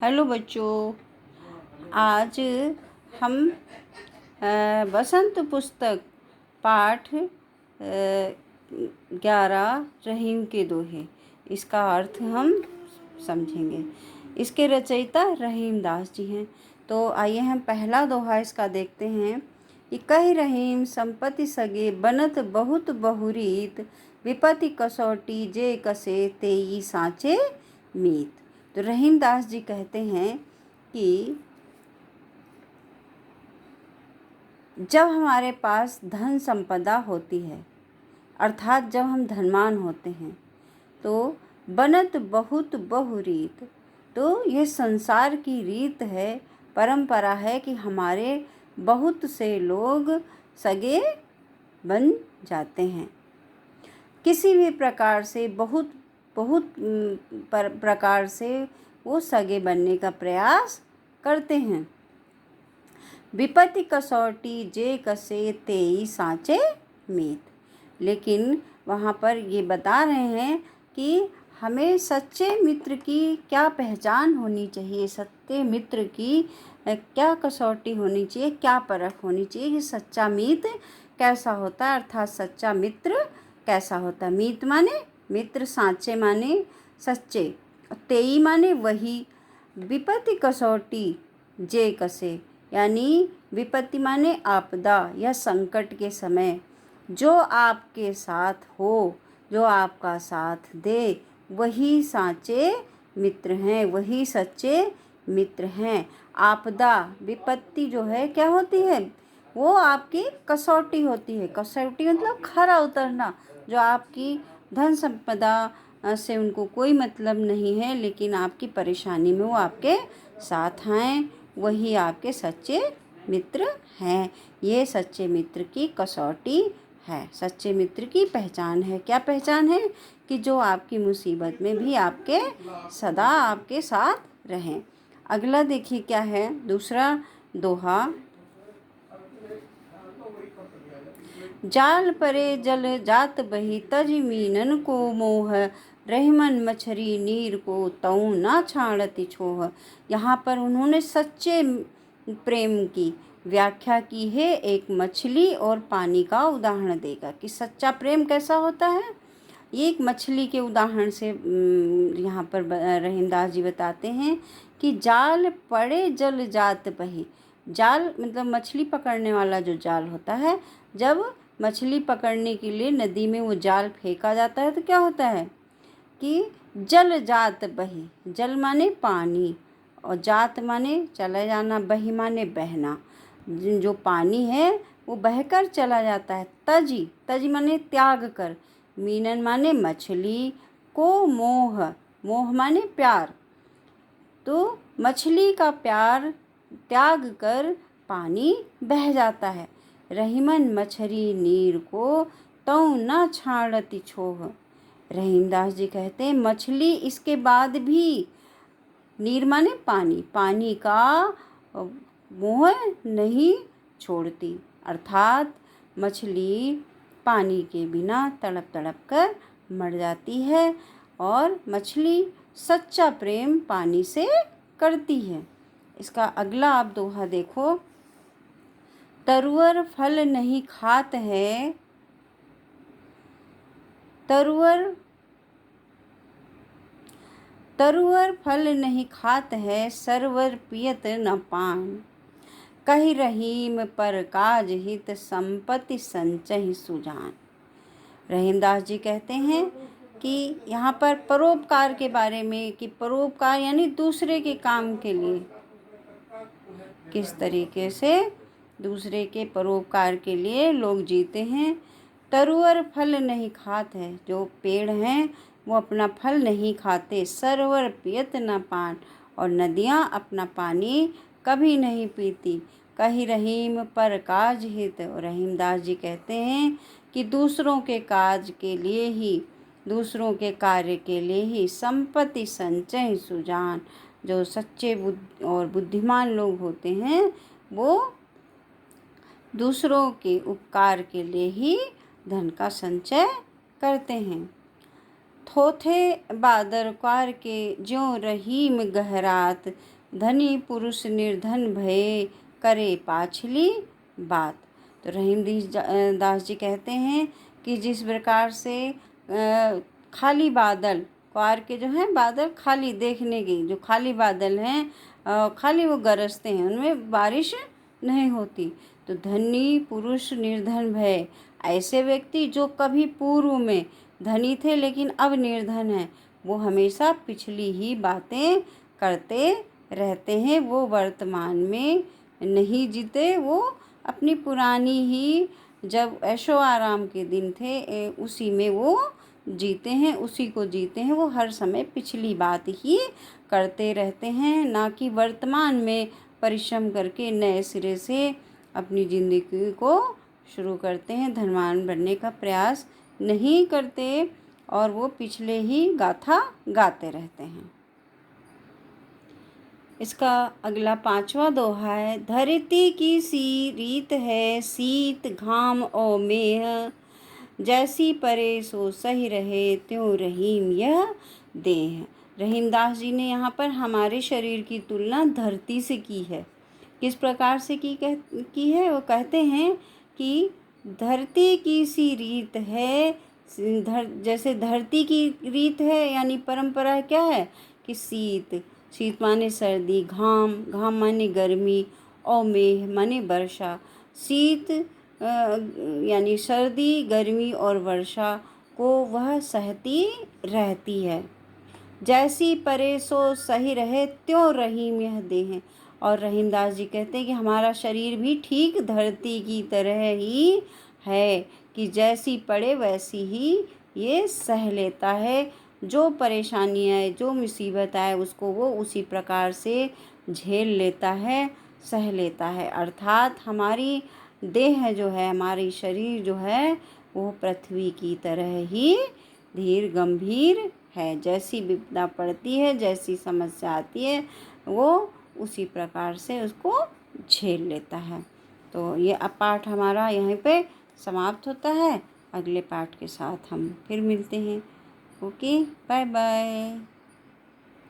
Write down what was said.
Hello बच्चों, आज हम बसंत पुस्तक पाठ 11 रहीम के दोहे, इसका अर्थ हम समझेंगे। इसके रचयिता रहीम दास जी हैं। तो आइए हम पहला दोहा इसका देखते हैं कि कहि रहीम संपत्ति सगे बनत बहुत बहुरीत, विपत्ति कसौटी जे कसे तेई साँचे मीत। तो रहीम दास जी कहते हैं कि जब हमारे पास धन संपदा होती है, अर्थात जब हम धनवान होते हैं, तो बनत बहुत बहुरीत, तो यह संसार की रीत है, परंपरा है कि हमारे बहुत से लोग सगे बन जाते हैं। किसी भी प्रकार से बहुत प्रकार से वो सगे बनने का प्रयास करते हैं। विपत्ति कसौटी जे कसे तेई साँचे मीत, लेकिन वहाँ पर ये बता रहे हैं कि हमें सच्चे मित्र की क्या पहचान होनी चाहिए, सच्चे मित्र की क्या कसौटी होनी चाहिए, क्या परख होनी चाहिए कि सच्चा मित्र कैसा होता है, अर्थात सच्चा मित्र कैसा होता है। मीत माने मित्र, साँचे माने सच्चे, तेई माने वही, विपत्ति कसौटी जे कसे यानी विपत्ति माने आपदा या संकट के समय जो आपके साथ हो, जो आपका साथ दे, वही साँचे मित्र हैं, वही सच्चे मित्र हैं। आपदा विपत्ति जो है क्या होती है, वो आपकी कसौटी होती है। कसौटी मतलब खरा उतरना, जो आपकी धन संपदा से उनको कोई मतलब नहीं है, लेकिन आपकी परेशानी में वो आपके साथ हैं, वही आपके सच्चे मित्र हैं। ये सच्चे मित्र की कसौटी है, सच्चे मित्र की पहचान है। क्या पहचान है? कि जो आपकी मुसीबत में भी आपके सदा आपके साथ रहें। अगला देखिए क्या है, दूसरा दोहा। जाल परे जल जात बही तज मीनन को मोह, रहमन मछरी नीर को तऊ ना छाड़ती छोह। यहाँ पर उन्होंने सच्चे प्रेम की व्याख्या की है, एक मछली और पानी का उदाहरण देकर कि सच्चा प्रेम कैसा होता है। ये एक मछली के उदाहरण से यहाँ पर रहीम दास जी बताते हैं कि जाल पड़े जल जात बही। जाल मतलब मछली पकड़ने वाला जो जाल होता है, जब मछली पकड़ने के लिए नदी में वो जाल फेंका जाता है तो क्या होता है कि जल जात बही, जल माने पानी और जात माने चला जाना, बही माने बहना। जो पानी है वो बहकर चला जाता है। तजी माने त्याग कर, मीनन माने मछली, को मोह, मोह माने प्यार। तो मछली का प्यार त्याग कर पानी बह जाता है। रहीमन मछरी नीर को तऊ न छाड़ती छोह। रहीम दास जी कहते हैं मछली इसके बाद भी, नीर माने पानी, पानी का मोह नहीं छोड़ती, अर्थात मछली पानी के बिना तड़प तड़प कर मर जाती है और मछली सच्चा प्रेम पानी से करती है। इसका अगला आप दोहा देखो। तरुअर फल नहीं खात है, तरुअर फल नहीं खात है, सरवर पियत न पान। कहि रहीम पर काज हित संपत्ति संचहि सुजान। रहीम दास जी कहते हैं कि यहाँ पर परोपकार के बारे में, कि परोपकार यानी दूसरे के काम के लिए किस तरीके से दूसरे के परोपकार के लिए लोग जीते हैं। तरुअर फल नहीं खात है, जो पेड़ हैं वो अपना फल नहीं खाते। सरवर पियत न पान, और नदियाँ अपना पानी कभी नहीं पीती। कहि रहीम पर काज हित, रहीम दास जी कहते हैं कि दूसरों के काज के लिए ही, दूसरों के कार्य के लिए ही संपत्ति संचय सुजान। जो सच्चे और बुद्धिमान लोग होते हैं वो दूसरों के उपकार के लिए ही धन का संचय करते हैं। थोथे बादर क्वार के ज्यों रहीम गहरात, धनी पुरुष निर्धन भये करे पाछली बात। तो रहीम दास जी कहते हैं कि जिस प्रकार से खाली बादल, क्वार के जो हैं बादल खाली देखने की, जो खाली बादल हैं खाली वो गरजते हैं, उनमें बारिश नहीं होती। तो धनी पुरुष निर्धन भय, ऐसे व्यक्ति जो कभी पूर्व में धनी थे लेकिन अब निर्धन हैं, वो हमेशा पिछली ही बातें करते रहते हैं। वो वर्तमान में नहीं जीते, वो अपनी पुरानी ही जब ऐशो आराम के दिन थे उसी में वो जीते हैं, उसी को जीते हैं। वो हर समय पिछली बात ही करते रहते हैं, ना कि वर्तमान में परिश्रम करके नए सिरे से अपनी ज़िंदगी को शुरू करते हैं, धनवान बनने का प्रयास नहीं करते और वो पिछले ही गाथा गाते रहते हैं। इसका अगला 5वां दोहा है। धरती की सी रीत है शीत घाम और मेह, जैसी परे सो सही रहे त्यों रहीम यह देह। रहीम दास जी ने यहाँ पर हमारे शरीर की तुलना धरती से की है। किस प्रकार से की है? वो कहते हैं कि धरती की सी रीत है, जैसे धरती की रीत है यानी परंपरा क्या है कि शीत माने सर्दी, घाम माने गर्मी, और मेह माने वर्षा। शीत यानी सर्दी, गर्मी और वर्षा को वह सहती रहती है। जैसी परे सो सही रहे त्यों रहीम यह देह। और रहीम दास जी कहते हैं कि हमारा शरीर भी ठीक धरती की तरह ही है कि जैसी पड़े वैसी ही ये सह लेता है। जो परेशानी आए, जो मुसीबत आए, उसको वो उसी प्रकार से झेल लेता है, सह लेता है। अर्थात हमारी देह जो है, हमारी शरीर जो है, वो पृथ्वी की तरह ही धीर गंभीर है। जैसी विपदा पड़ती है, जैसी समस्या आती है, वो उसी प्रकार से उसको झेल लेता है। तो ये पाठ हमारा यहीं पे समाप्त होता है। अगले पाठ के साथ हम फिर मिलते हैं। Okay, bye bye.